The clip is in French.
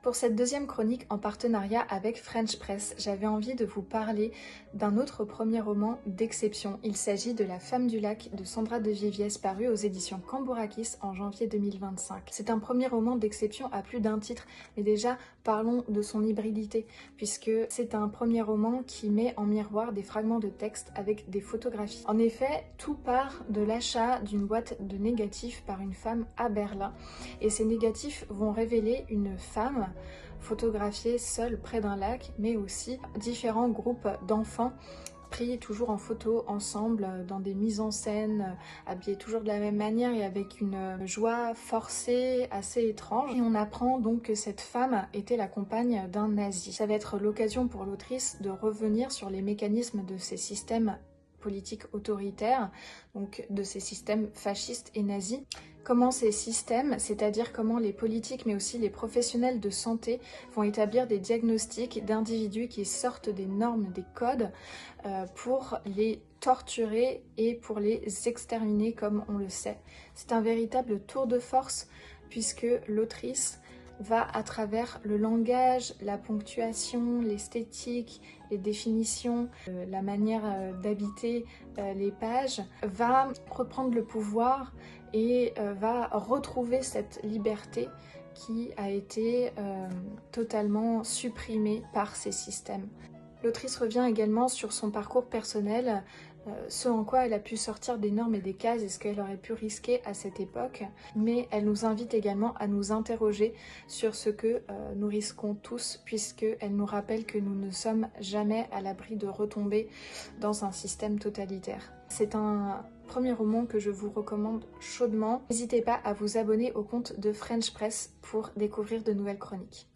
Pour cette deuxième chronique en partenariat avec French Press, j'avais envie de vous parler d'un autre premier roman d'exception. Il s'agit de La Femme du lac de Sandra de Viviès, paru aux éditions Cambourakis en janvier 2025. C'est un premier roman d'exception à plus d'un titre, mais déjà parlons de son hybridité, puisque c'est un premier roman qui met en miroir des fragments de texte avec des photographies. En effet, tout part de l'achat d'une boîte de négatifs par une femme à Berlin, et ces négatifs vont révéler une femme photographiée seule près d'un lac, mais aussi différents groupes d'enfants pris toujours en photo ensemble dans des mises en scène, habillés toujours de la même manière et avec une joie forcée assez étrange. Et on apprend donc que cette femme était la compagne d'un nazi. Ça va être l'occasion pour l'autrice de revenir sur les mécanismes de ces systèmes politiques autoritaires, donc de ces systèmes fascistes et nazis. Comment ces systèmes, c'est-à-dire comment les politiques mais aussi les professionnels de santé vont établir des diagnostics d'individus qui sortent des normes, des codes pour les torturer et pour les exterminer comme on le sait. C'est un véritable tour de force puisque l'autrice va à travers le langage, la ponctuation, l'esthétique, les définitions, la manière d'habiter les pages, va reprendre le pouvoir et va retrouver cette liberté qui a été totalement supprimée par ces systèmes. L'autrice revient également sur son parcours personnel, ce en quoi elle a pu sortir des normes et des cases et ce qu'elle aurait pu risquer à cette époque, mais elle nous invite également à nous interroger sur ce que nous risquons tous, puisqu'elle nous rappelle que nous ne sommes jamais à l'abri de retomber dans un système totalitaire. C'est un premier roman que je vous recommande chaudement. N'hésitez pas à vous abonner au compte de French Press pour découvrir de nouvelles chroniques.